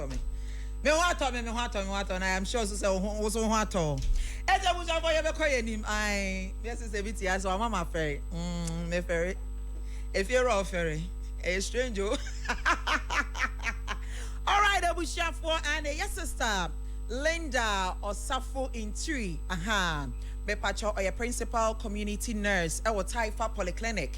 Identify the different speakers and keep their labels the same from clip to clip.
Speaker 1: me. Me want and I am sure so say also want to. Eje buja for you be call him. I yes is a bit here so mama ferry. Me ferry. If you're all ferry, a stranger. All right, Abusha for and yes sister Linda Osafo in 3. Me pacho or your principal community nurse e wo Taifa Polyclinic.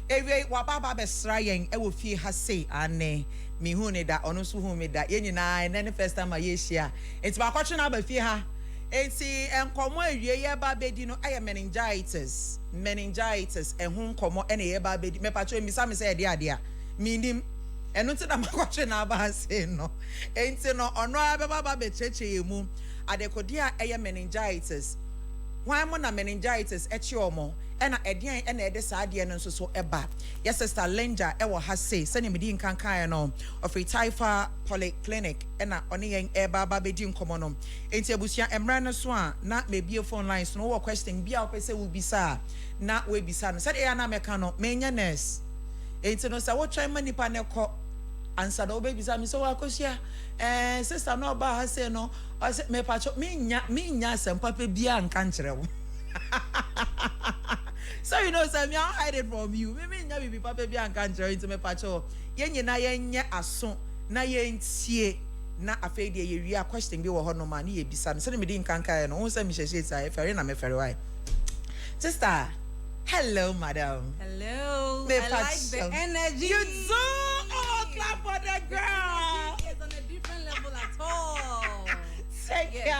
Speaker 1: Ewe wababa besrayen e wo fie ha sei ane mi hu ne da ono so hu me da ye nyina na ne first time ye hia. Enti ba kwatwe na ba fie ha. Enti enkomo awie ye ba bedi no aye meningitis ehun komo ene ye ba bedi me pacho mi sa me say de ade a minim eno ti da makwatwe na ba se no. Enti no ono abeba ba be cheche mu adekodia aye meningitis. Why am na meningitis echiomo ena edian ena ede saade no so eba yes sister Linda e wo ha say sene medi nkankan no of Taifa Polyclinic ena oni yen eba ba bedi nkomo no enti abusia emra no so a na mebie phone lines no wo question bia wo pese wo bisa na we bisa no said e na meka no menya nurse enti no sa wo try manipa ne ko answer do baby sa mi so wa kosia sister no ba ha say no me pacho me nya sempa pe bia nka nkyere wo. So you know say me I hide it from you me nya bibi papa bia nka nkyere into me pacho ye nyina ye nya aso na ye ntie na afei de ye wi a question bi wo ho no ma na ye bisa no se me di nkanka no wo say me hyehye sai ferry na me ferry why sister. Hello, madam.
Speaker 2: Hello. I like the energy.
Speaker 1: You do. Oh, clap for the girl.
Speaker 2: It's on a different level at all.
Speaker 1: Take care.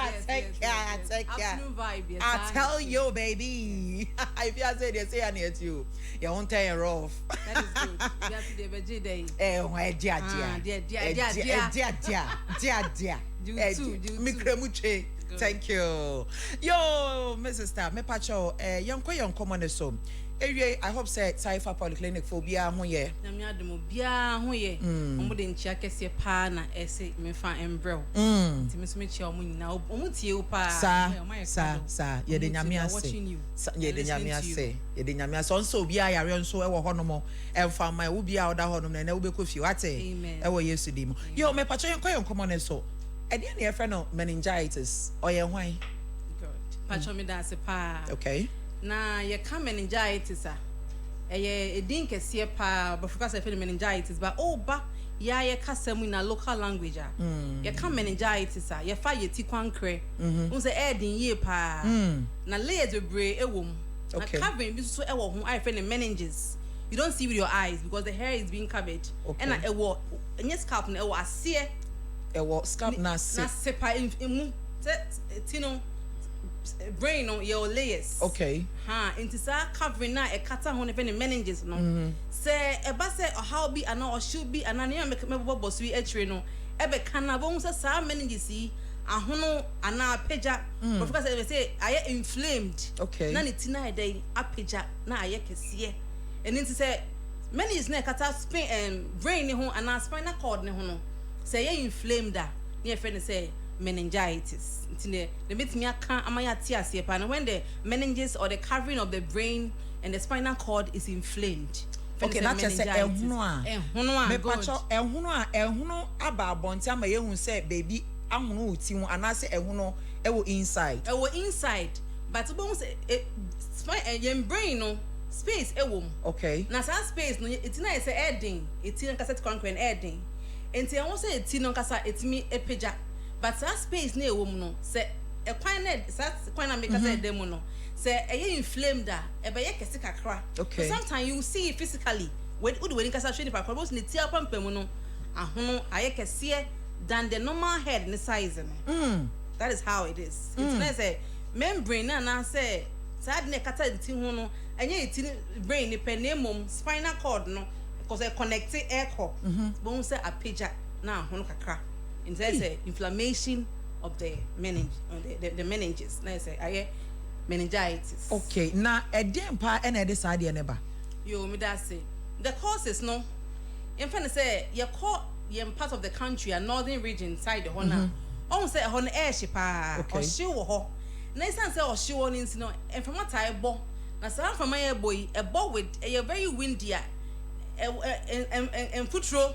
Speaker 2: Afternoon vibe. Yes,
Speaker 1: I tell you, baby. If you say they say I need you, you won't tell you rough.
Speaker 2: That is good. You have to do a veggie day.
Speaker 1: Why, dear.
Speaker 2: Do too.
Speaker 1: Thank you. Yo, Mrs. Star, me pacho, yon common so. I hope say Taifa Polyclinic for bia ho ye.
Speaker 2: Na me ademo bia ho ye. Omo de nchia kese pa na ese me fa embrel. Ti me so me chia omo nyina omo tie o pa.
Speaker 1: Sa ye de nyame ase. Ye de nyame ase. Onso bia yare onso e wo ho no mo. Emfa ma wo bia oda ho no na wo be kofi wate. E wo Yesu dim. Yo me pacho yon common so. E dey na friend no meningitis or ye hwan?
Speaker 2: Good. Pacho me da se pa.
Speaker 1: Okay.
Speaker 2: Na ye ka meningitis a ye edin kese pa but focus say meningitis but ba ya ye kasa mu na local language a ye ka meningitis a ye fa ye ti kwankre say edin ye pa na layers bebre ewom na covering bi so ewo ho I friend meninges you don't see with your eyes because the hair is being covered and na ewo nye scalp na ewo ase
Speaker 1: ewo scalp na
Speaker 2: sepa imu tino brain on your layers.
Speaker 1: Okay.
Speaker 2: Into sa covering na e kata ho ne meninges no. Say e ba say how be and or should be and na make me boss we etire no. E be kana bo say sa meninges yi ahono ana apeja. But because say aye inflamed.
Speaker 1: Okay.
Speaker 2: Na ne tina e dey apeja na aye kese. And into say meninges na kata spine brain ne ho ana spinal cord ne ho no. Say ye inflamed da. Ne friend say meningitis. The when the meninges or the covering of the brain and the spinal cord is inflamed.
Speaker 1: Okay, that's just say ehunu me pacho ehunu aba bonti ama ye hu say baby ahunu uti hu anase ehunu ewo inside
Speaker 2: but bo say spine brain no space ewo.
Speaker 1: Okay,
Speaker 2: na that space no it na say adding it in cassette concrete adding enti won say it no kasa etimi epeja. But that space near woman no say a quine na make say demo no say a inflamed da e be yekese kakra.
Speaker 1: Okay.
Speaker 2: So sometimes you see it physically when we kasa show ni pa because ni tia pampam no ahono ayekese than the normal head in the size no. That is how it is. It's not say membrane na say sad ne kata nti ho no enye iti brain ni penemum spinal cord no because e connect air core. Bon say apeja na ahono kakra. And there's a inflammation of the meninges. Na say aye meningitis.
Speaker 1: Okay. Na edem pa na ede saade ne ba.
Speaker 2: Yo me da say the causes no. In fact say you call you part of the country a northern region side the hona. On say hona air she pa or she wo ho. Na say or she wo nti no. And from what I bo. Na say from my boy a bo with a very windy and futuro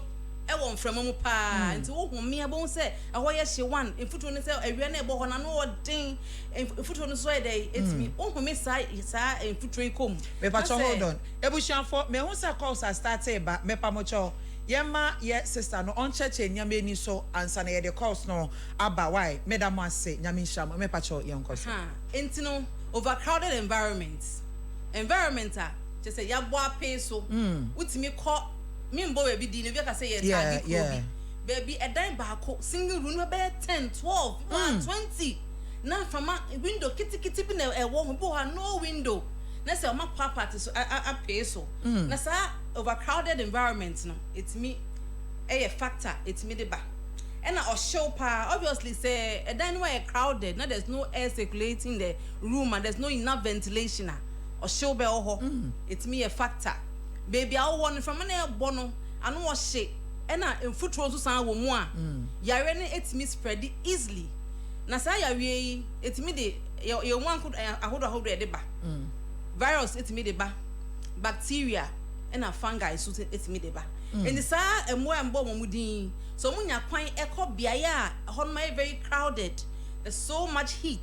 Speaker 2: won from mu pa nti wo hu me abon say ho ye hye one mfuto no say awia na ebo ho na no odin mfuto no so e dey etimi wo hu me sa mfuto ikom
Speaker 1: me pa hold on ebushanfo me hu say calls are started ba me pa mo cho yema ye sister no on church nyame ni so ansa na ye the calls no aba why madam ase nyame nham me pa cho ye nkoso
Speaker 2: enti no overcrowded environments just say ya bo ape so utimi ko me mbo we bi di ne bi ka say ye tag bi baby a dime baako single room be 10 12 20 na from window kitty bi na e wo ho bo ha no window na say ma papa so ape so na sa overcrowded environment no it's me a factor it's me the ba and na show pa obviously say a dine where crowded now there's no air circulating the room and there's no enough ventilation or show be ho it's me a factor baby I want from na bono anu wo hye and na mfutro so san wo mu a yare ne it's me spread easily na sa yare yi it's me the you one could ahodo de ba virus it's me the ba bacteria and a fungi so it's me the ba and the sa emo embo momudin so munya kwan ekọ biaya hon my very crowded there's so much heat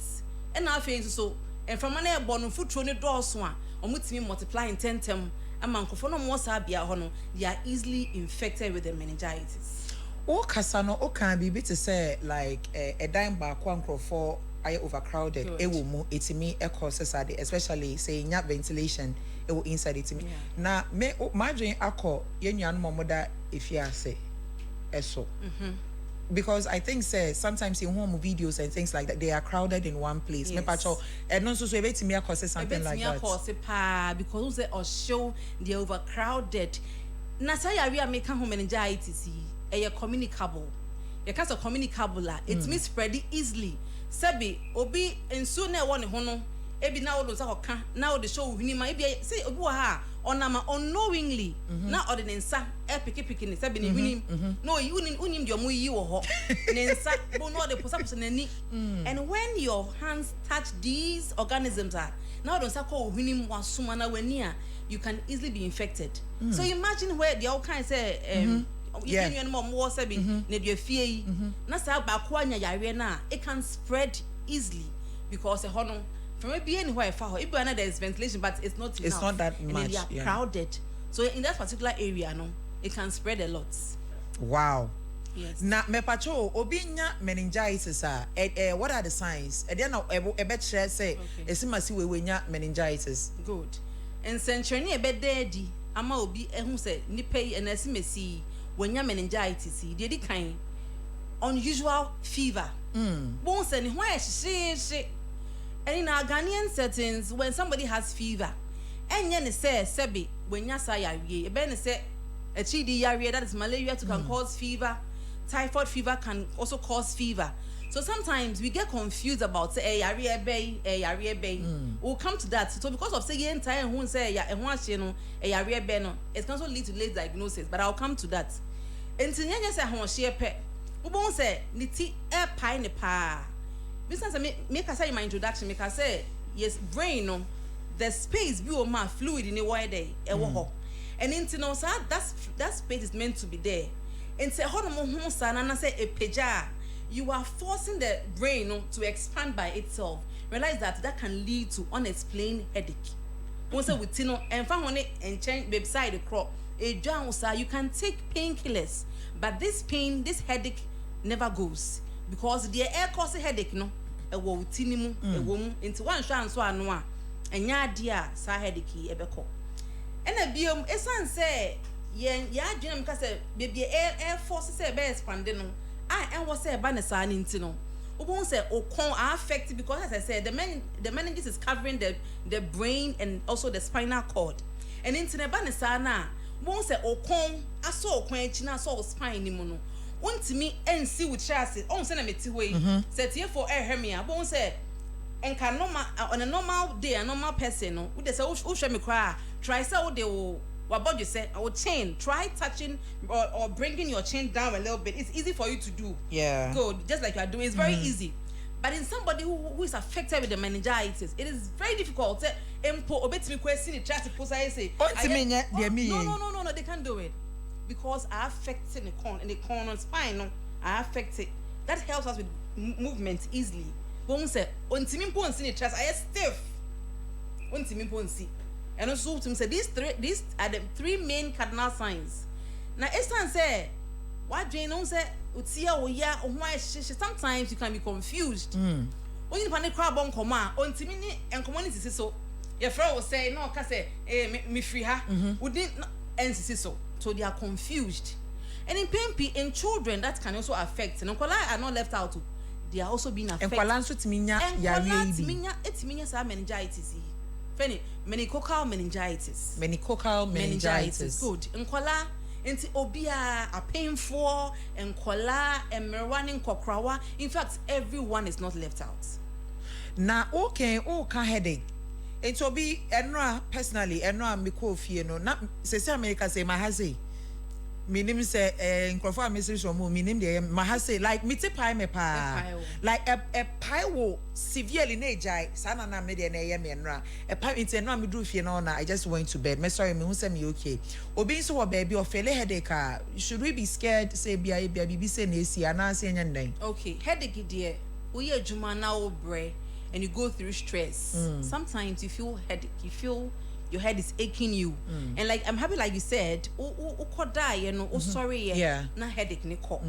Speaker 2: and na afei so and from na ebo no futuro ne dooso a omutimi multiply in 10 tem amankofo no mo sa bia ho no they are easily infected with the meningitis
Speaker 1: o kasa no o kan bibi to say like a dime ba kwa nkrofo aye overcrowded ewo mu etimi e causes ade especially say nya ventilation ewo inside etimi na me madwen akọ yenuan momoda efiase eso because I think say sometimes in home videos and things like that they are crowded in one place me pacho and no so ebetimi cause something like that
Speaker 2: cause pa because they show they overcrowded na say area make home meningitis e communicable you can't communicable la it means spread easily sabi obi ensu na e won ho no ebi na wo so ka na wo de show huni ma ebi say obi wa ha onama unknowingly na ordinansa e piki ni sabi ni huni no unim de omo yi wo ho nensa bo no de posa na ni and when your hands touch these organisms now don't say ko huni mu asoma na wani a you can easily be infected so imagine where the all kind say you know more sabi na de fie na sa ba ko anya yare na it can spread easily because e ho no from maybe anywhere far if there's ventilation but it's not enough.
Speaker 1: It's not that much
Speaker 2: and they are crowded so in that particular area no it can spread a lot.
Speaker 1: Wow.
Speaker 2: Yes.
Speaker 1: Na me pacho obi nya meningitis what are the signs e dey na e be chere say esimasi we nya meningitis
Speaker 2: good and century e be deadi ama obi ehun say nipa yi na esimasi we nya meningitis dey di kan unusual fever bon say ni ho a hye and in our Ghanaian settings, when somebody has fever, and yen say sebi when ya say yari, ben say a chidi yari that is malaria can cause fever, typhoid fever can also cause fever. So sometimes we get confused about say yari. We'll come to that. So because of say yen time who say ya no it can also lead to late diagnosis. But I'll come to that. And to yen say hon share pe, who say niti air pie ne pa. Business make I say in my introduction, make I say yes, brain no, the space be my fluid in the wide day, and into no sir, that space is meant to be there. And say how no son and I say a peja, you are forcing the brain no, to expand by itself. Realize that can lead to unexplained headache. Once with Tino and found on it and change beside the crop. A John sir, you can take painkillers, but this headache never goes. Because the air cause a headache no e wo tinimu e wo mu into one shan so anu a enya dia sa headache e beko e na biom esan say yen ya adwena mka say baby air force say be expand no en wo say ba ne sa ni ntino obon say okon affect because as I said the meninges is covering the brain and also the spinal cord and into ne ba ne sa na obon say okon aso okon echi na so spine ni mu no untimi ensi with chassis on say na meti way set here for air hermia but on say enka normal on a normal day a normal person no we say wo hwe me kra try say wo de wo body say I will chain try touching or bringing your chin down a little bit. It's easy for you to do.
Speaker 1: Yeah,
Speaker 2: good, just like you are doing. It's very easy. But in somebody who is affected with the meningitis, it is very difficult. Empo obetimi question try to put say
Speaker 1: no,
Speaker 2: they can't do it. because I affect the corner spine no I affect it. That helps us with movement easily. But we say ontimi mpo nsi ne chest I stiff. Ontimi mpo nsi. And also to say these are the three main cardinal signs. Now Estan say what Jane don't say utia oya ohwa sometimes you can be confused. When you panic crab on command ontimi ni enkomo ni sisi so your friend will say no ka say me free her wouldn't NCC so they are confused. And in PMP in children that can also affect and Nkola are not left out they are also being affected.
Speaker 1: Nkola nso timinya
Speaker 2: ya timinya etiminya sa meningitis feni meningococcal meningitis good Nkola enti obia a painful Nkola emerwani nkokrawa in fact everyone is not left out.
Speaker 1: Na okay ka headache it will be enra personally enra me ko fie no na se America say my hase minim say nkrofo message from minim dey my hase like me te pie me pa like a pie wo severely na ejai sana na me dey na ye me enra a pie into enra me do fie no na I just went to bed me sorry me who say me okay obi so baby or fele headache should we be scared say bia bibi say na esi ana say nya ndan
Speaker 2: okay headache dey we adwuma na wo bre and you go through stress. Sometimes you feel headache, you feel your head is aching you. And like I'm happy like you said, sorry, na headache ni ko.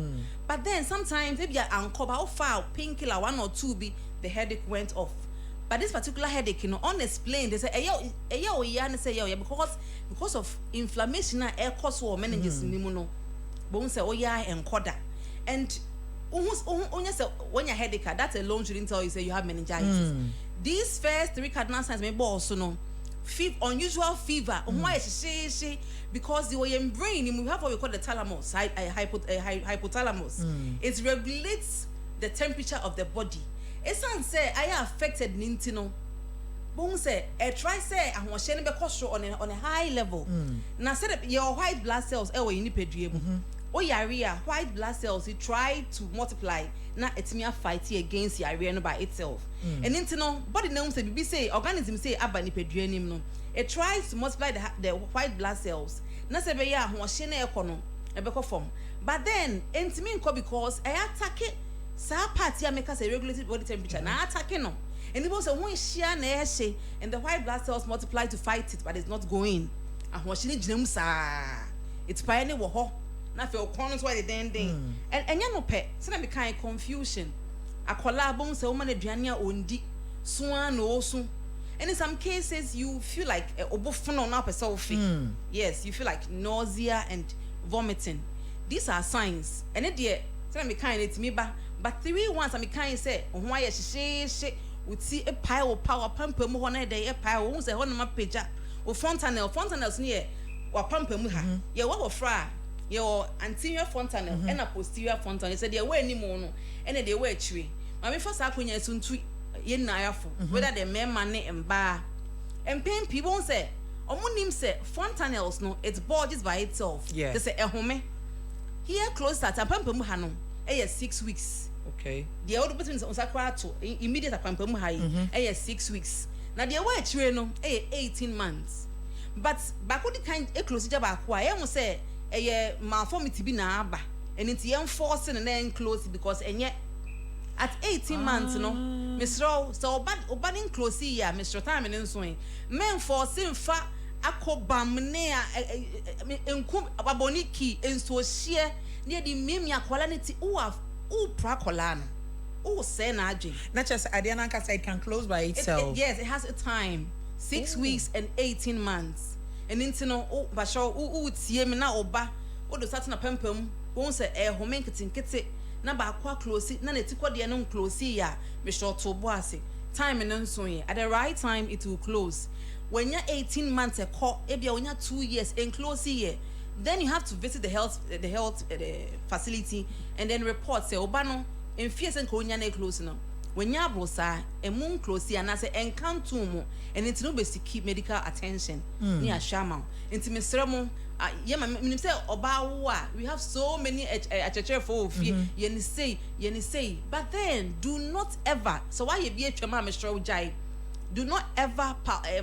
Speaker 2: But then sometimes if you are uncover far painkiller 1 or 2 be the headache went off. But this particular headache, unexplained, they say because of inflammation na air cause or meninges nimuno. Bone say encoda. And when your headache, that alone shouldn't tell you say you have meningitis. These first 3 cardinal signs may also know unusual fever. Because the brain, we have what we call the thalamus, hypothalamus. It regulates the temperature of the body. It's not say I affected Nintino. Bone say try say I was sharing on a high level. Now set up your white blood cells white blood cells it try to multiply na etimia fight against area by itself and into body knows say be say organism say aba ni pedua no it tries to multiply the white blood cells na say be ya ho hye na ekono ebeko form but then entimi nko because I attack it sa part ya make us a regulated body temperature na attack no and it was a one share na ehye and the white blood cells multiply to fight it but it's not going ahwo hye ni ginam sa it's pay ni wo ho na fe okon so why den and enya no pe se na me kan confusion akola bon se woman aduane a ondi so an osu and in some cases you feel like obofono na person ofi yes you feel like nausea and vomiting these are signs and it there se na me kan it me ba but 3 ones I me kan say ho aye hye uti e pie wo power pampa mu ho na dey e pie wo se ho na ma pagya wo fontanels ne ye wa pampa mu ha ye wo fra your anterior fontanel and a posterior fontanel said they were any mono and they were tree. My first akonya suntu yen nayafo whether the men money and bar and pain people say omunim say fontanels no it's bulges by itself. They say ehome here close that apampamu ha no 6 weeks.
Speaker 1: Okay.
Speaker 2: The old person on sakwa to immediate apampamu ha 6 weeks. Now the were tree no 18 months. But bakudi kind e close jaba kwa e mo say malformity be na aba and it's enforcing and then close because at 18 months no Mr. so bad close here Mr. time and so men forcing fa akobam ne enkum aboniki enso hie near the memia quality o prakola no say na adwen
Speaker 1: not just Adiana say it can close by itself.
Speaker 2: Yes, it has a time 6 weeks and 18 months. And into no basho tie me na oba do start na pempem won say home nkete na ba kwa close na netikọ de no close ya me short to bo ase time no so at the right time it will close when you 18 months call e bia when you 2 years and close here then you have to visit the health facility and then report say oba no en fie se nko nya na close no when you abrosa emun close ya na say encanto mu and it no be seek medical attention ni ashama enti mesremo yema say oba wo a we have so many achechere for fie ye ni say but then do not ever so why you be atwama mesro jai do not ever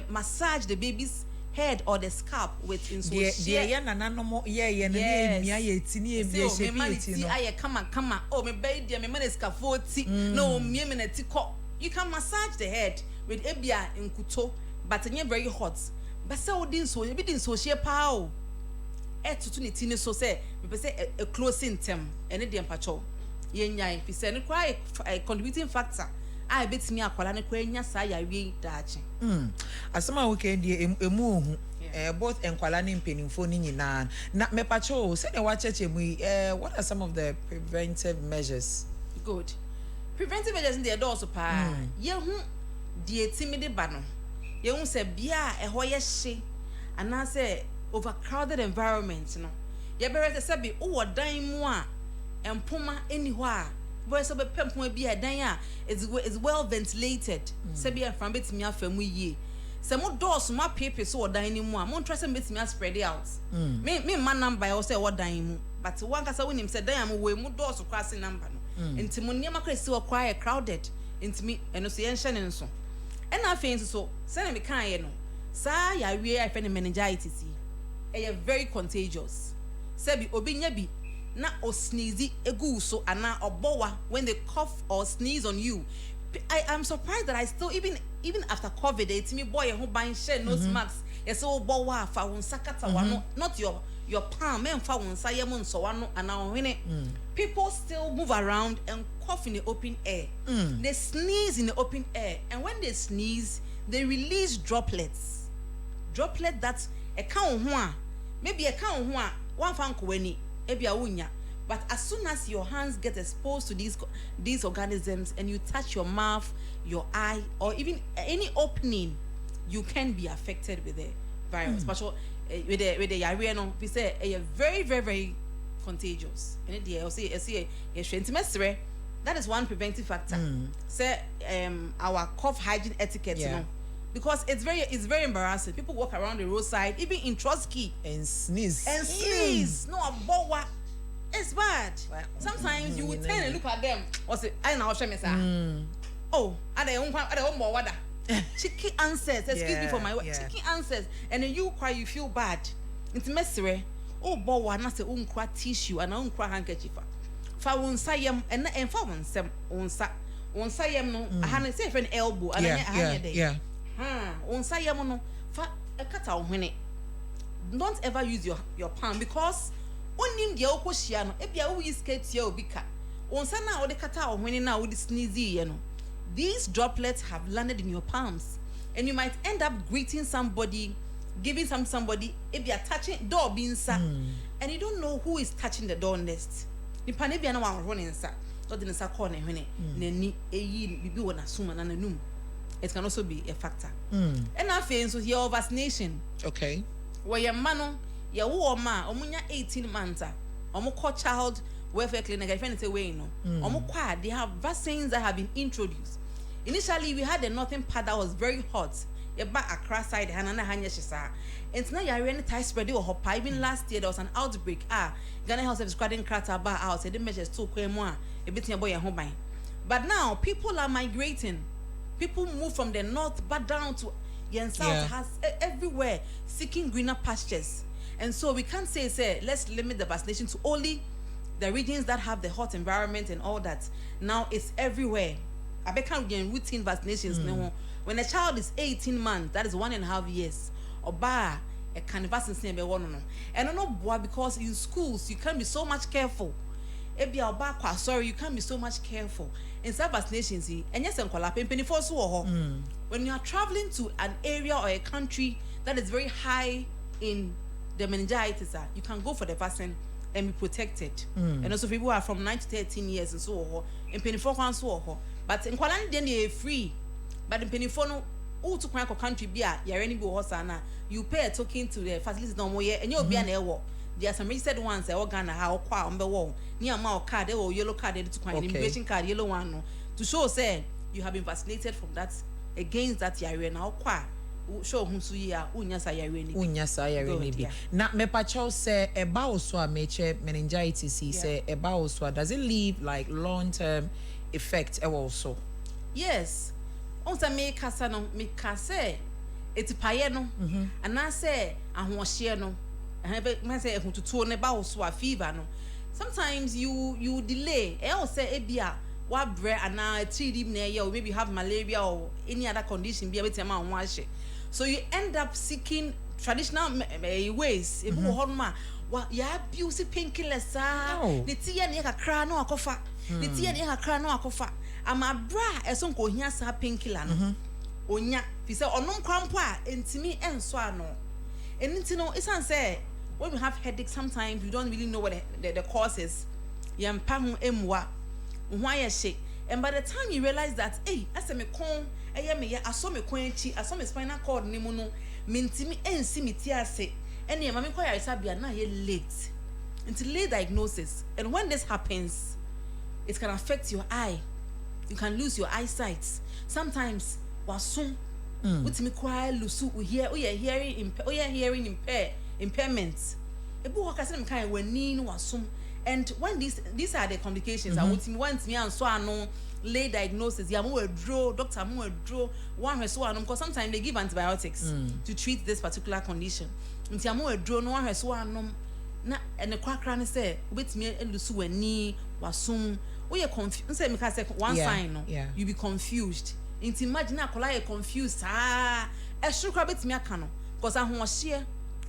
Speaker 2: massage the baby's head or the scalp with in so
Speaker 1: deɛ yɛ nananom yɛyɛ no ne emia yɛ ti ne ebie hyɛ bi ti no
Speaker 2: ayɛ kama oh me bɛyi deɛ me man is kafoti no me me na ti kɔ you can massage the head with ebia nkuto but it's very hot but say odin so ebi din so hye pa o etutu ne ti ne so say me say a closing term ene de mpacho yenyan fi say ne kwa a contributing factor I betimi akwala ne kwa nya sa ya wie daache
Speaker 1: asema weekend emu ohu both enkwala ne mpenimfo ni nyina na mepacho say ne wa cheche mu what are some of the preventive measures?
Speaker 2: Good. Preventive measures in the door so pa ye hu de etimi de ba no ye hu say bia eho ye hye ana say overcrowded environment no ye be say bi wo dan mu a empoma eni ho a boy so be pempoma bi a dan a is well ventilated say bi afran betimi afamu yie say mo doors ma pepe so wo dan ni mu a mo ntra say betimi spread out me man number I say wo dan mu but one kasa wonim say dan am we mo doors cross number no enti mo niam akra si wo quiet crowded enti me eno so yen hye ne nso e na afenso so say na me kan ye no sa ya wie I find meningitis e very contagious say bi obi nya bi na o sneeze egu so ana obowa when they cough or sneeze on you. I am surprised that I still even after COVID it's me boy who buying share nose masks yes obowa fa won sakata wano not your palm men fa won sa yem nso wano ana ohene people still move around and cough in the open air they sneeze in the open air and when they sneeze they release droplets that e kan ho a maybe e kan ho a one fan ko wani ebia wunya but as soon as your hands get exposed to these organisms and you touch your mouth your eye or even any opening you can be affected with the virus but with the yare no we say very very very contagious and the say that is one preventive factor say our cough hygiene etiquette you know because it's very embarrassing. People walk around the roadside, even in Trotsky,
Speaker 1: and sneeze.
Speaker 2: No, bowa. It's bad. Sometimes you would turn and look at them or say, "I know what I'm oh, are they on more water?" Cheeky answers. Excuse me for my word. Cheeky answers, and then you cry, you feel bad. It's messy. Oh, bowa, na say unkra tissue and unkra handkerchief. Fa unsayem and fa unsayem no. I had say for an elbow and
Speaker 1: yeah.
Speaker 2: Onsa yam no fa ekata ohwene don't ever use your palm because onim de okohia no ebia wo skirt ya obika onsa na wo de kata ohwene na wo de sneeze ye no these droplets have landed in your palms and you might end up greeting somebody giving somebody ebia touching door bi nsa and you don't know who is touching the door next nipa ne bia na wa ro ne nsa so de nsa call ne hwene na ni eyi bibi wo na suma na nanum. It can also be a factor. And I feel so your vaccination.
Speaker 1: Okay.
Speaker 2: Where your man, your woman, omunya 18 months, call child welfare clinic. I find it away no. They have vaccines that have been introduced. Initially, we had a northern part that was very hot. Back across side, Hanana Hanya Shisa. And now you're really tight spread or hop. Even last year there was an outbreak. Ghana House of Squadron Krater bar out. The measures too more. A bit boy and home. But now people are migrating. People move from the north back down to the south has everywhere seeking greener pastures. And so we can't say let's limit the vaccination to only the regions that have the hot environment and all that. Now it's everywhere. I can't get routine vaccinations. When a child is 18 months, that is 1.5 years. Or bar a can vaccinate and I don't know because in schools you can't be so much careful. Sorry, you can't be so much careful. In some vaccinations, and yes, when you are traveling to an area or a country that is very high in the meningitis, you can go for the vaccine and be protected. And also people are from 9 to 13 years and so on. In Penifo so but in Kuala then they are free. But in Penifo no to country you pay a token to the facilities no more and you'll be an airwalk. There are some registered ones that Ghana how qua on the wall near my card or yellow card to find immigration card yellow one no, to show say you have been vaccinated from that against that yare now qua show who suya unyasa yare
Speaker 1: ni na me pacho say eba oso a meche meningitis say eba oso does it leave like long term effect also?
Speaker 2: Yes. On sa me kasa no me kase eti paye no and I say ahohye no I say ehututu ne ba wo so a fever no sometimes you delay will say ebia wa bre ana TD na ye or maybe you have malaria or any other condition be able ma ho ahye so you end up seeking traditional ways ebu ho no ma wa ya abuse painkillers ne tie ne kakra na akofa ne tie ne kakra na akofa ama bra eso nko hia sa painkiller no onya fi say onom kwampo a entimi enso ano enti no isan say when we have headache sometimes we don't really know what the cause is yampa ho emwa ho ayehye and by the time you realize that hey aseme kon eye me ya aso me kon echi aso me spinal cord ni mu no mentimi ensi meti ase ene ma me kwa yaresa bia na ye late until late diagnosis and when this happens it can affect your eye you can lose your eyesight sometimes wasun utimi kwa lusu hearing impairment ebu wakase me kan wani no wasum and when these are the complications I would want me and so ano late diagnosis ya mo withdraw doctor mo withdraw one hweso anom because sometimes they give antibiotics to treat this particular condition nti am withdraw no one hweso anom na ene kwakra ne say obetimi elusu wani wasum we are confused say me ka say one sign no you be confused nti imagine akola you confused eshrukra betimi aka no because ahohye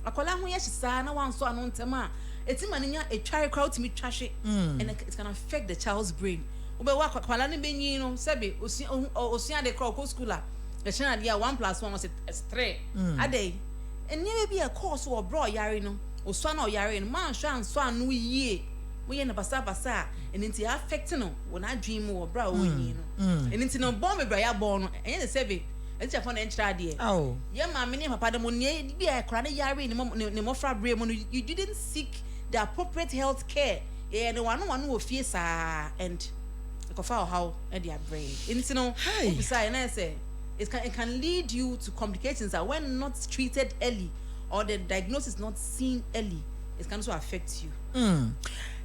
Speaker 2: akola ho ye hyesa na wan so ano ntema etima nya etware crowd to me twahwe and it can affect the child's brain ube wa kwala ne benyi no sebe osia de crowd ko school a the china dia 1+1 was 3 adey enye be a course or bro yare no osua na yare no man hwa anso anu yie we na basa and nti affect no when I dream or bro onyi no and nti no bomb bra ya born no enye the sebe enti afọ na entra de ye ma me ne papa de mo ne dia kra ne yare ne mo fra bre mo no you didn't seek the appropriate health care and one will face and how and their brain into no beside and I say it can lead you to complications that when not treated early or the diagnosis not seen early it can also affect you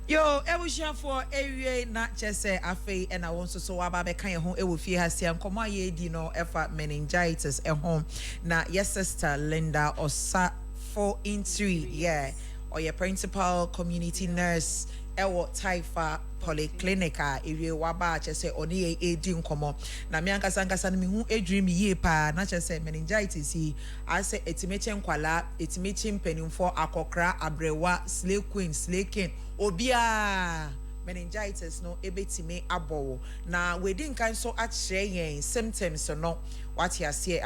Speaker 1: yo ebusha for area na chese afi and I want so aba be kan ho e wo fie hasia nkomo aye di no efa meningitis e home na yes sister Linda Osa 4-in-3 yeah or your principal community nurse ewo Taifa Polyclinic area waba chese oni edi nkomo na me ankasa no me hu edwiri me ye pa na chese meningitis yi ase etimeche nkwala etimeche mpanimfo akokra abrewa slay queen slay king obia meningitis no ebetime abowo na wedin kan so akire yen symptoms no what you see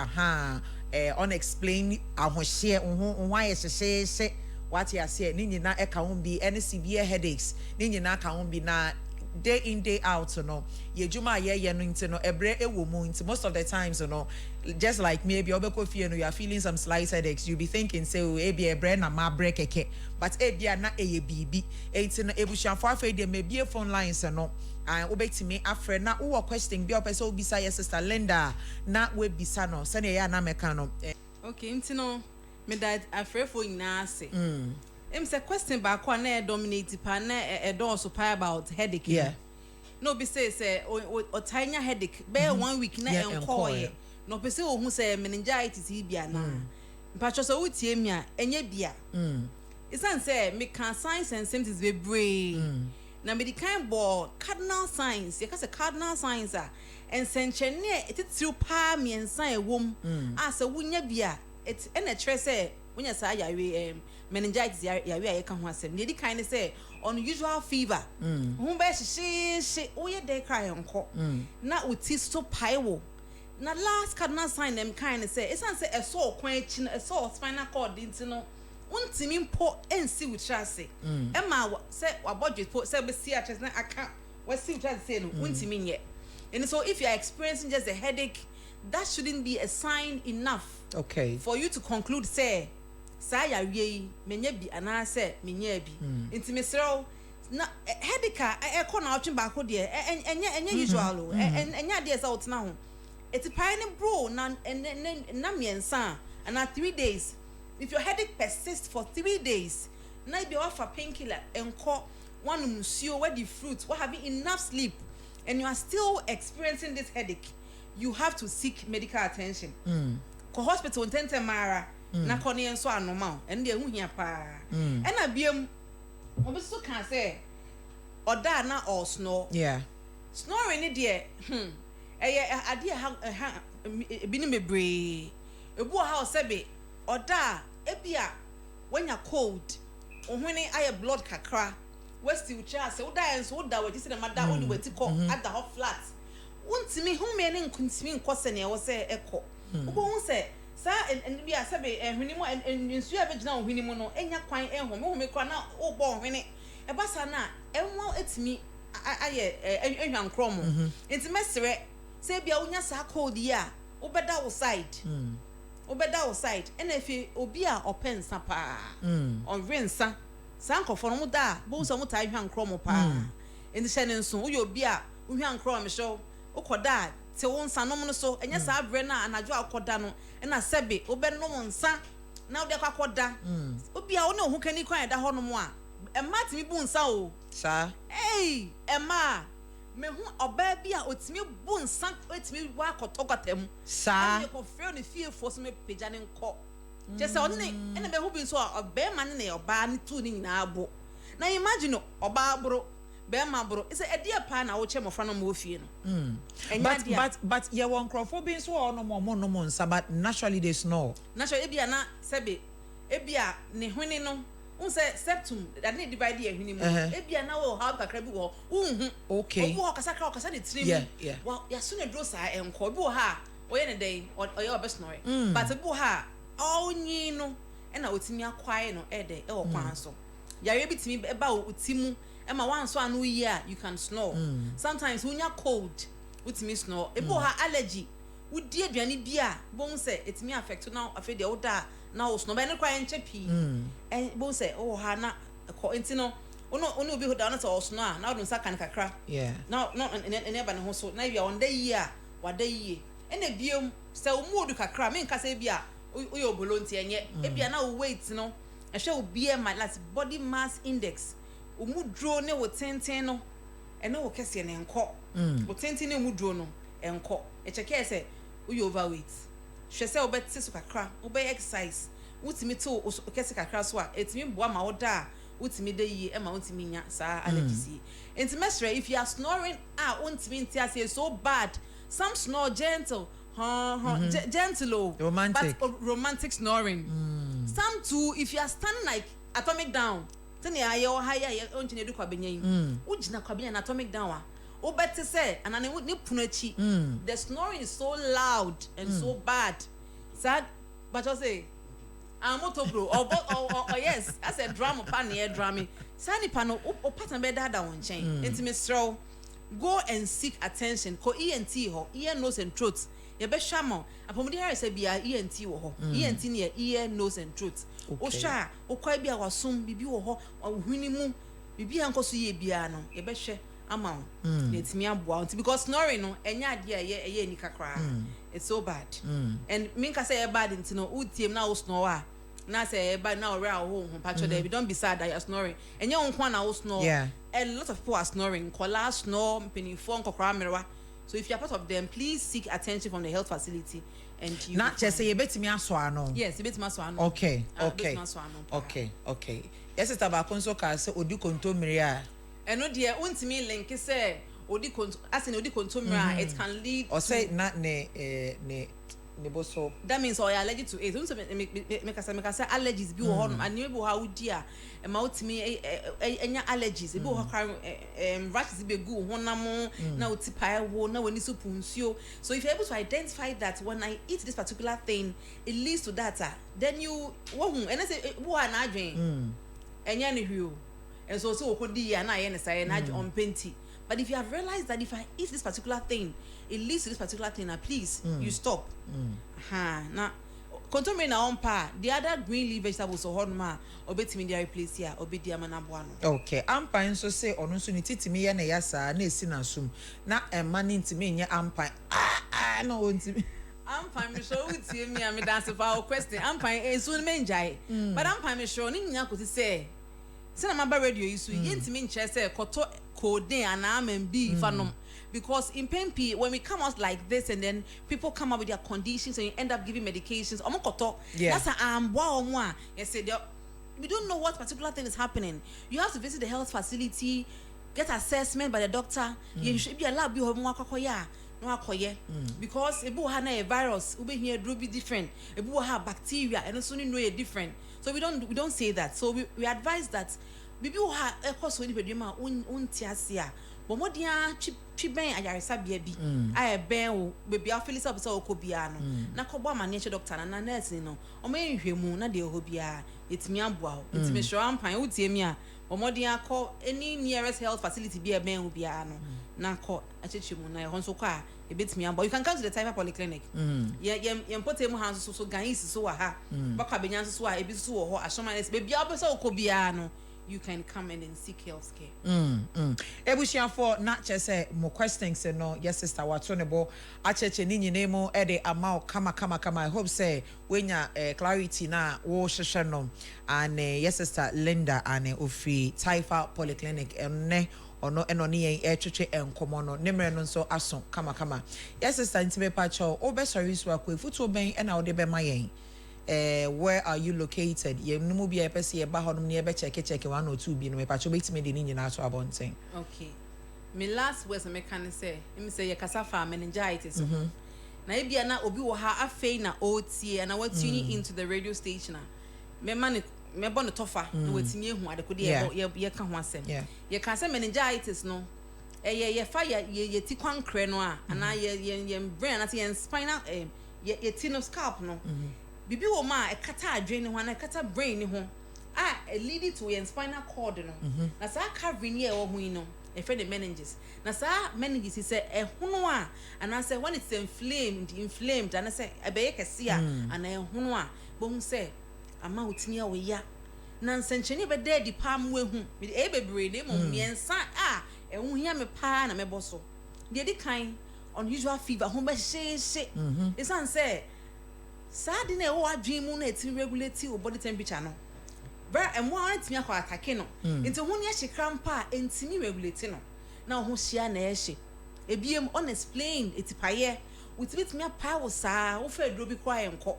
Speaker 1: unexplained ahohye ho ayehye what you see ni nyina e ka ho bi any severe headaches ni nyina ka ho bi na day in day out no yejuma ye no nti no ebre ewo mu nti most of the times no just like maybe obeko fie no you are feeling some slight headaches you be thinking say oh ebi ebre na ma break keke but ebia na eye bibi enti no ebusuafo afa de maybe phone lines no obetimi afre na wo question bi opese obisa your sister Linda na we bisa no se na ya na meka no
Speaker 2: okay nti no me that afre for ina say say question back one na dominate pa na don so pa about headache
Speaker 1: yeah
Speaker 2: no be say o tanya headache be 1 week na enko no be say o hu say meningitis bia na mpacho so wutie mi a enye bia isan say me can signs and symptoms be brain na me the kind bo cardinal signs you can say cardinal signs are and senchene etitiru pa miensan ewom asa wunya bia it na tre say wunya sa yare meningitis yare aye kan ho asem the kind say unusual fever hu be she oye dey cry enko na uti so paiwo na last cardinal sign them kind say isan say eso kwan echi na eso spinal cord intino untimi mpo ensi wutrase ema say wabodwe say be see atches na aka wasi wutrase say no untimi nye and so if you are experiencing just a headache that shouldn't be a sign enough
Speaker 1: okay
Speaker 2: for you to conclude say ya wie menye bi ana say menye bi intimi sero na headache e ko na otwe ba ko de enye usual enya de say otna ho eti pine bro na miensa and 3 days if your headache persists for 3 days na be offer painkiller enko one musio where the fruit what having enough sleep and you are still experiencing this headache you have to seek medical attention ko hospital ntente mara na ko ne nso anoma ene de hu hia pa ena biem obi so kan say oda na all snore snoring ni de eye ade ha bi ni mebre ebu ha osebe oda ebia wanya cold ohwene aye blood kakra westi ucha se uda enso uda we jisi na mada odi weti ko ada ho flat untimi hume ne nkuntimi nkose ne wo se ekọ ubo hu se sa en bia sebe ehwene mu nsu abegina ohwene mu no enya kwan ehome home kra na ubo ohwene ebasa na enwo etimi aye ehwan krom enti mesere se bia unya sa cold ya ubeda wo side obeda outside ena efi obi a opensa pa on rensa sankofo no da bo so muta hwan krom pa eni hye ne nso uyo obi a hwan krom show ukoda te won sanom no so enya sa abre na anajo akoda no ena sebe obenom nsa na ode akoda obi a wo ne ho kani kwan da ho no mo a emma timi bu nsa o
Speaker 1: sa
Speaker 2: emma me hu oba bi a otimi bu nsa otimi wa kotokotam
Speaker 1: sa
Speaker 2: e ko frɛ no fie fo so me pagya ne nkɔ je se ɔne ene be hu bi so oba ma ne oba ne tu ne nyina abo na imagine oba abro be ma bro is e dia pa na wo che mofra no mo fie no
Speaker 1: but ye won crofo bi so ono mo nsa but naturally they snore
Speaker 2: naturally ebia na sebe ebia ne hwene no unse septum that need divide here hwene mu ebia na wo how kakra bi wo unhu
Speaker 1: okay
Speaker 2: obo okasa ne trim wa ya so ne dro sa enko bi wo ha oye ne dey oye obesnore but bi wo ha onyi no e na otimi akwae no e dey e wo kwan so yare bi timi e ba otimu e ma wan so anu yi a you can snore sometimes when you cold otimi snore e bi wo ha allergy wudi aduane bi a bon se etimi affect na afede wo da na wo snore be ne kwa enche pi bon se oh ha na ko enti no ono obi ho da na se wo snore na wo nsa kan kakra na no ene ba ne ho so na bia on da yi a wada yi ene biem se wo mu odu kakra me nka se bia o yo bolonti enye e bia na wo weight no ehwe wo BMI last body mass index o mu dro ne wo tenten no ene wo kese ne enko wo tenten ne mu dro no enko e cheke se o yo overweight hwe se wo beti so kakra wo be exercise wutimi to o kese kakra so a etimi boa ma wo da wutimi da yi e ma wutimi nya sa allergies enti mesre if you are snoring wutimi ntia say so bad some snore gentle gentle
Speaker 1: romantic
Speaker 2: but romantic snoring some too if you are standing like atomic down tell ya your higher onjine du kwa benyin ujina kwa benyin atomic down a o better say anane ni punachi the snoring is so loud and so bad sad but I say moto bro or yes as a drama pan here drama sani pano o pattern be da won chain intimate go and seek attention ko ENT ho ear nose and throat ye be hwamo apomudi here say bia ENT wo ho ENT ne ear nose and throat o hwa o kwa bia wasum bibi wo ho ohwini mu bibi ankoso ye bia no ye be hwe ama netimi aboa because snoring no enya ade ye ni kakra it's so bad and me ka say e bad ntino utiem na wo snore na say e bad na ore a wo ho patcho there don't be sad that you're snoring enya wo kwa na wo snore a lot of people are snoring kola snore penifo nkokra merwa so if you are part of them please seek attention from the health facility and you
Speaker 1: not just say you betimi aso ano
Speaker 2: yes you betimi aso ano
Speaker 1: okay yes sister ba konso ka say odi kontomire a
Speaker 2: eno de untimi link say odi kontomire it can lead
Speaker 1: or say not ne boso
Speaker 2: that means or you allergic to it make us say allergies bi wo ho and maybe how would a ma utimi enya allergies bi wo rashes be go honam na utipa wo na wani soup nsuo so if you're able to identify that when I eat this particular thing it leads to that then you wo hu and say wo na adwen enya ne hwio and so okodi ya na ye ne say na on penti but if you have realized that if I eat this particular thing it leads to this particular thing please you stop na kontomire na on pa the other green leaf vegetables so hon ma obetimi dia replace ya obedi amana boa no
Speaker 1: okay ampan so say ono so ni titimi ye na yasa na esi na sum na emma ni ntimi nye ampan no ontimi
Speaker 2: ampan me show utie mi am dance for question ampan enso me njai but ampan me show ni nya ko ti say na ma ba radio isu ye ntimi nche say koto codeine ana amembi fanom because in PMP, when we come out like this and then people come up with their conditions and you end up giving medications, that's a yes, we don't know what particular thing is happening. You have to visit the health facility, get assessment by the doctor. You should be allowed to be because a virus will be here be different. It will have bacteria and also know it different. So we don't say that. So we advise that we have a course when you but more dear cheap ben ayaresa baby I ben baby I feel so so kobiano na kobo ma nature doctor na nurse no o me nhwemu na de hobia etimi aboa etimi hwe ampan wotie mi a but more dear call any nearest health facility be ben hobia no na call achechemu na ho so kwa e betimi aboa you can come to the Taifa Polyclinic ye potemu hands so gan so wa ha baka benya so a ebi so wo ho asoma baby obesa okobia no you can come in and seek health care.
Speaker 1: Ebushia for not just say more questions no yes sister watonebo acheche ni nyinemu ede amao kama I hope say when ya clarity na wo hwehwe no and yes sister Linda and ofi Taifa Polyclinic enne ono eno ni yen etwetwe enkomo no nemre no so aso kama yes sister ntime pacho obesori so akwefutu ben ena ode be mayen. Where are you located? You no be a person eba honum near check 1 or 2 be no pacho beti me de ni nyina so abonten.
Speaker 2: Okay. Me last words me can say, me say kasafa meningitis. Na e bia na obi wo ha afei na otie na what tuning into the radio station me man me bon tofa na watini ehu adekode ye ka ho asem. Ye can say meningitis no ye fire ye ti kwankre no a na ye brain na ye spinal ye tino scalp no. Bibi wo ma e kata adwene ho na e kata brain ho e lead to your spinal cord no na sa covering ye wo hu no e fe the meninges na sa meninges is e hono a and say when it's inflamed and say e be kese a and e hono a bo hu say ama otini a wo ya na nsencheni be dey di pam we hu me e bebre ne mo miensa e hu hia me pa na me boso de di kan unusual fever ho be she it's an say sad na o adwen mu na eti regulate o body temperature no bra emo antimi akwa atake no nti ho ne hye krampa entimi regulate no na ho hia na ehye ebiem on explain etipaye utibitimi apa wo saa wo fa duro bi kwa enko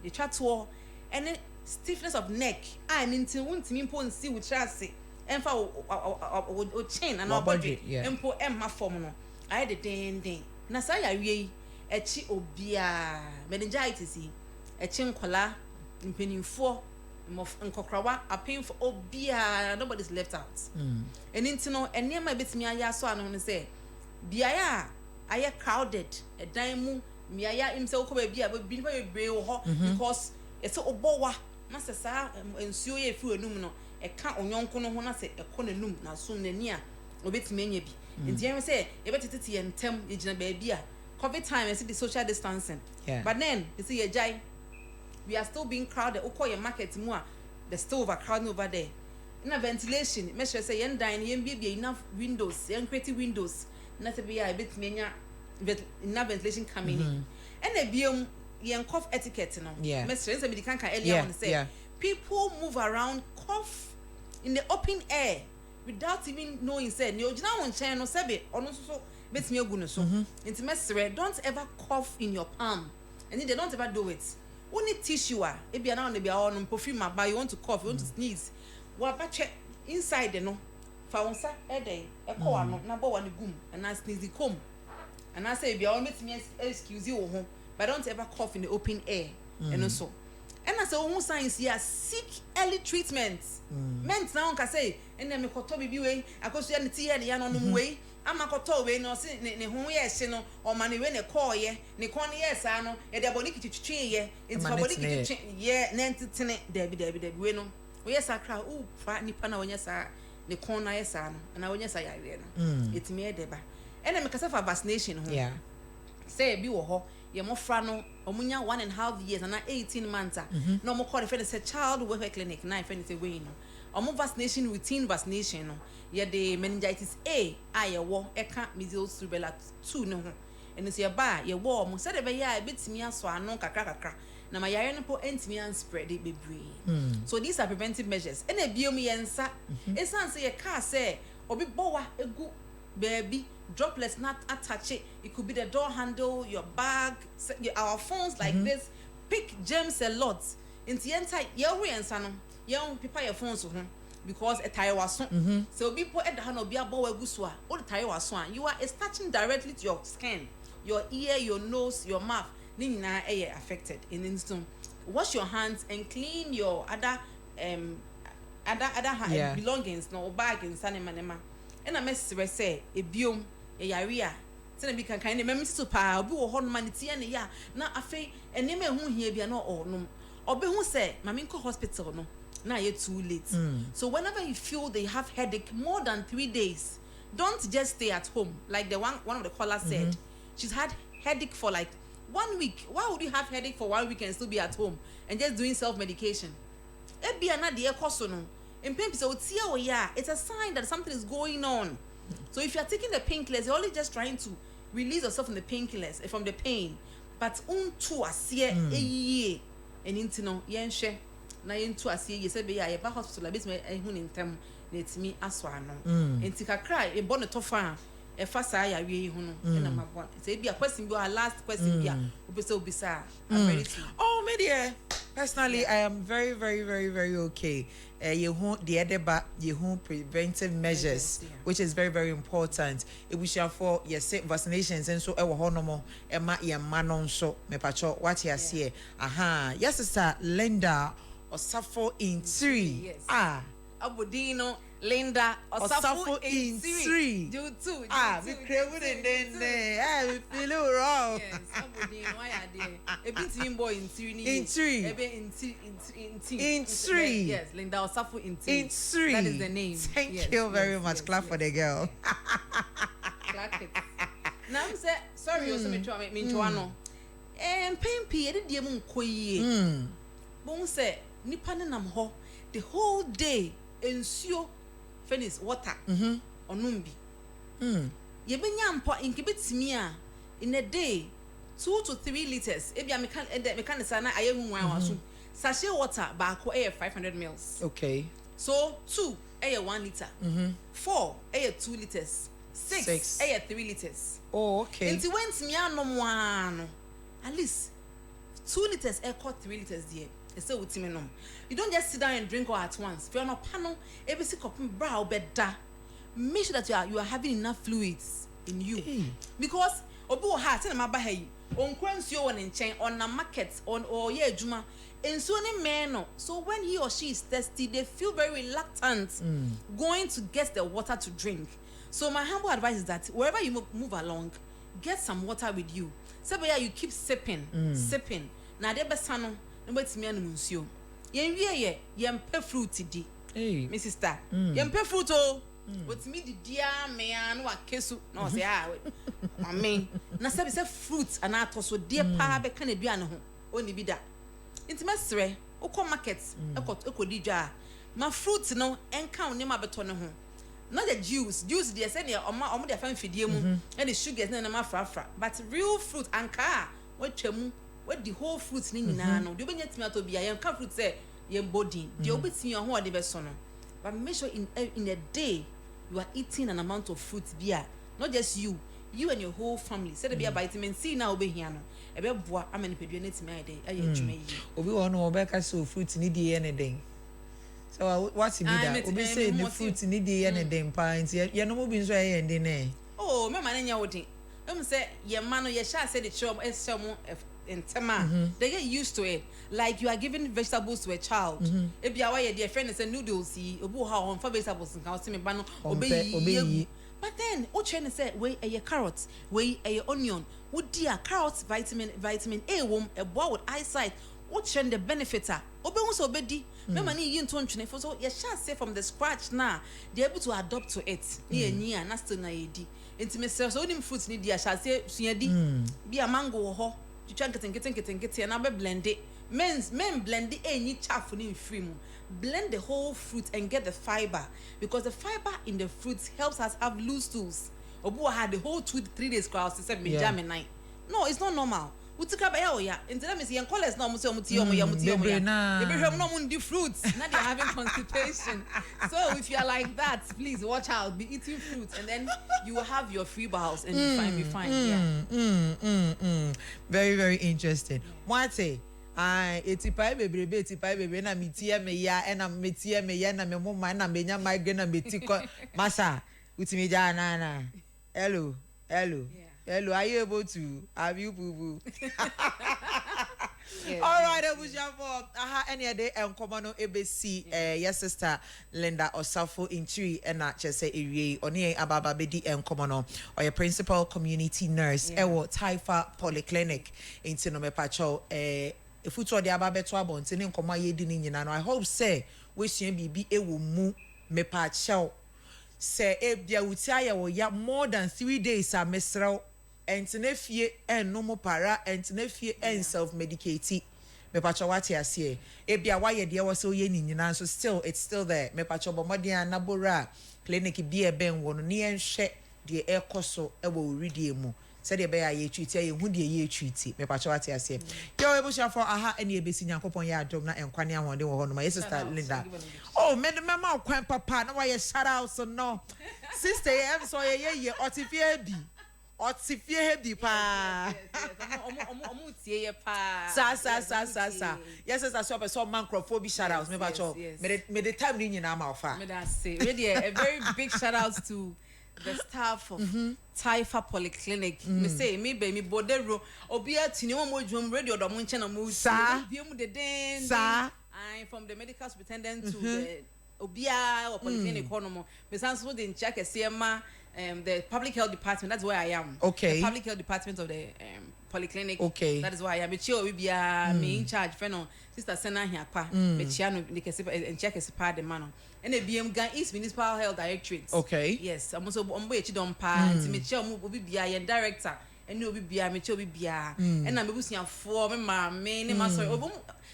Speaker 2: the chatwo any stiffness of neck nti wontimi mpo nsi wo trase emfa o chain and body empo emma form no aye de den na sa ya wie echi obia meningitis echi nkola mpenimfo nkokrawa apinfo obia nobody's left out eninti no enema betimi aya so anu ne say biaya aye crowded edan mu miaya imse okoba bia bi pa bebre wo ho because ese obowa na se sa ensuo ye fi enum no e ka onyonko no ho na se ekonanum na so nani a obetimi anya bi enti yen say e betete ye ntem e gina ba bia COVID time, I see the social distancing. But then, you see, we are still being crowded. Okay, your market more. There's still overcrowding over there. In a ventilation, make sure say, be enough windows, creative windows. Not to be a bit enough ventilation coming in. And the be cough etiquette, no. Make sure somebody can earlier on say, people move around, cough in the open air without even knowing. Said, you know, on channel, sabe, or no so. Bet me oguno so intimate don't ever cough in your palm and they don't ever do it only tissue e bia na be on perfume buy you want to cough you want to sneeze wa ba che inside no fa wonsa e dey e ko ano na bo wa ne gum and na sneeze come and I say bia on met me excuse you ho but don't ever cough in the open air and also and as a who science here seek early treatment meant now can say and then me ko to bibi we akoso ya ne ti ya ne ya no no we amakoto we no se ne ho ye hye no o ma ne we ne call ye ne kon ye sa no e de boni kitwitwe ye enti boni kitwitwe ye na entitene dabi we no we ye sakra u fa nipa na wonye sa ne kon na ye sa no na wonye sa ya we no etimi e deba ene me kasa for vaccination ho say bi wo ho ye mofra no omunya 1.5 years and 18 months no mo call the friend say child welfare clinic na friend say we no omo vaccination routine vaccination no ye the meningitis A aye wo eka measles rubella 2 ne ho eno so ye ba ye wo omo say de be ya betimi aso ano kakra na ma yare no po entimi an spread it bebre so these are preventive measures ena biom ye nsa esan say ye ka say obi bowa egu baby droplets not attach it. It could be the door handle, your bag, our phones like this pick germs a lot. In the entire young people your phones because a tire was so people at the hand of Biabo Guswa, all the tire was one. You are touching directly to your skin, your ear, your nose, your mouth. Nina affected in instant. Wash your hands and clean your other belongings, no bag and sanema. And I message say a biome a yaria. Send me can kind of memory super, be a horn manity and ya. Now I fay and name who here be no or no. Or be who say, Maminko hospital no. Now you're too late. So whenever you feel they have headache more than 3 days, don't just stay at home. Like the one of the callers said, she's had headache for like 1 week. Why would you have headache for 1 week and still be at home and just doing self-medication? It be another year no. In pain, so it's a sign that something is going on. So if you are taking the painkillers, you're only just trying to release yourself from the painkillers, from the pain. But unto a year a year and into no yen share. Na into a year, you said, be a hospital, a business, a hun in term, it's me as one. And take a cry, a bonnet of fire. A fast eye, we and I'm one. It's a question, your last question, yeah, will be so bizarre. I'm ready to.
Speaker 1: Oh, media. Personally, I am very, very, very, very okay. You want the other you want preventive measures, which is very, very important. If we shall for yes, vaccinations and so no more. Emma, your manon so me pacho what you see. Aha, yes, sir, Linda or suffer in 3.
Speaker 2: Yes. Abudino. Linda Osafo in 3. Do 2.
Speaker 1: We crave it in there. We feel wrong.
Speaker 2: Yes, somebody why are they? A bit boy in 3.
Speaker 1: In 3. In 3.
Speaker 2: Yes, Linda Osafo in 3.
Speaker 1: In 3.
Speaker 2: That is the name.
Speaker 1: Thank you very much. Clap for the girl.
Speaker 2: Clap it. Now I'm say sorry, also me try me no. Pain pie e dey mu nkoyi. Bon say nipa ne nam ho the whole day ensio finish water onumbi ye benya mpo inkebetimi a in a day 2 to 3 liters ebi a mekan say na ayehu wan waso sachet water ba ko 500 mils.
Speaker 1: Okay,
Speaker 2: so 2 1 liter, 4 2 liters, 6 3 liters.
Speaker 1: Oh, okay.
Speaker 2: Nti went me anom wan at least 2 liters 3 liters there. You don't just sit down and drink all at once. If you're on a panel, every cup brow better. Make sure that you are having enough fluids in you. Because obu ha tell my bahay on kwensu on in chain on a market on or yeah juma and so any man. So when he or she is thirsty, they feel very reluctant going to get the water to drink. So my humble advice is that wherever you move along, get some water with you. So you keep sipping. Now they besano. But me and Monsieur. Ye yempe fruit di.
Speaker 1: Hey,
Speaker 2: my sister. Yempe fruit oh. But me the dear man wa kesu. No say I mean. Na say fruit and ato so dear pa be kan aduane ho. Oni bi da. Intimate ukọ market. Ekodi dwa. Ma fruit no enka oni ma beto ne ho. Not the juice dey say near omo dey fan fidie mu. And the sugars na ma frafra. But real fruit anka what twemu. What the whole fruits ni nyina no. Do be nyet me ato bia yen ka fruit say yen body. The obetimi ho ade be so no. But make sure in a day you are eating an amount of fruit bia. Not just you and your whole family. Say the bia vitamin C na obehia no. E be boa amani pedua netimi ade aye adwuma yi.
Speaker 1: Obi wo no obeka so fruit ni dey anything. So what you that? Obi say the fruit ni dey anything pa nti ye no mo bi nso aye ndin na.
Speaker 2: Oh, me man nya wodi. Em say ye man no ye sha say the chom in tema, they get used to it. Like you are giving vegetables to a child. If you are your friend is a noodles, see, obu how on for vegetables and can see me bano obey. But then, what China said, weigh a carrot, weigh a onion, would dear carrots, vitamin A, womb, a boy with eyesight, what Chen the benefiter, obey was obedi. No money you don't for so you shall say from the scratch now, they're able to adopt to it. Near, and that's still naidi. Intimacy, so them fruits need dear shall say, be a mango or ho. You try getting and I blend it. Men blend it any chaff in free moon. Blend the whole fruit and get the fiber because the fiber in the fruits helps us have loose stools. Obu had the whole 2 to 3 days crowd to 7 jam night. No, it's not normal. utika ba ya o ya nti na me say yen college na omo say omo tie omo ya omo tie omo ya e be hwem no omo ndi fruits na they are having constipation. So if you are like that, please watch out, be eating fruits, and then you will have your free bowels and be fine.
Speaker 1: Very, very interesting. Mwate, etipai bebrebe na mitie me ya na metie me ya na me moma na menya migraine na metiko masa utimi ja na. Hello. Are you able to? Have you boo? Yes, all right, Ebusha any day common ABC yes sister Linda Osafo Intri and not just say area oni ababa bedi common or your principal community nurse ewo Taifa Polyclinic in Tinome Pacho if we told the ababe to abon tin nkoma ye di ni nyina no I hope say we sien bibi ewo mu me pacho say ebia utia ye wo ya more than 3 days a mesrel entinefie no mo para entinefie self medicate me pacho wati asie ebia wa ye de wo so ye ni nyina so still it's still there me pacho bomodin anabora clinic bi e ben wo no ne enhwe de ekoso e wo ridie mu said the bear ye treat ye who de ye treat me pacho wati asie yo ebusha for any ebesi nyankopon ye adom na enkwane ahode wo hono my sister Linda oh me de mama kwan papa na wa ye shout out so no sister em so ye otifie bi otifie hebi pa
Speaker 2: omo tie ye pa
Speaker 1: sa yes sister so person microphobia shout out me pacho me the time ni nyina ma ofa
Speaker 2: me that say really a very big shout out to the staff of Taifa Polyclinic. Me say me be me bodero obi atini wo mo dwom radio do mo nche na mo bi mu de den I from the medical superintendent to the obia or polyclinic kono me san so de check esema the public health department. That's where I am.
Speaker 1: Okay.
Speaker 2: The public health department of the polyclinic.
Speaker 1: Okay.
Speaker 2: That is why I am. Me in charge. Friend, sister Sena here pa. Me no and check is part the man. And the BM Gan East Municipal Health Directorate.
Speaker 1: Okay.
Speaker 2: Yes. I'm also don pa. Me obi bia director. And no bia me bia. And I'm busia for me ma me ne ma sorry.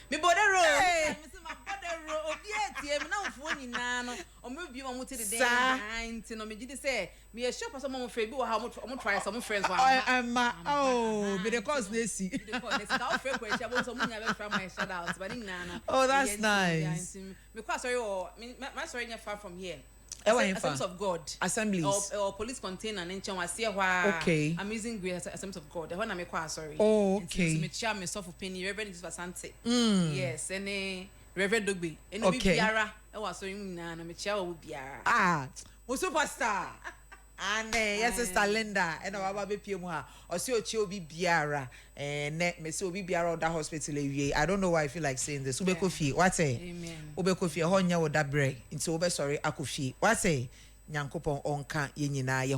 Speaker 2: Me bodero. My brother obi etie me na ofo nyina no o me bi mo te de den nti no me gidi say me sure person mo frɛ bi wo ha mo try some friends wa
Speaker 1: be the cause they see
Speaker 2: the cause they ka ofre ko etia bo so mo nya be from my shout out but nyina no
Speaker 1: oh that's nice
Speaker 2: me kwa sorry o my sorry nya far from here
Speaker 1: Assemblies
Speaker 2: of God
Speaker 1: assemblies
Speaker 2: or police container and nchen wa see hwa
Speaker 1: okay
Speaker 2: Amazing Grace Assemblies of God when na me kwa sorry
Speaker 1: oh okay
Speaker 2: me chia me so for penny Reverend Jesus Asante yes and Reverend Dogbe eno bi biara e wa so yin na na me chia wo biara
Speaker 1: mo superstar and yes sister Linda and our baba pie mu ha o se ochi obi biara ne me se obi biara oda hospital ewie I don't know why I feel like saying this ubeko fie what say
Speaker 2: amen
Speaker 1: ubeko fie ho nya wo da bre nti wo be sorry akofie what say nyankopon onka ye nyina ye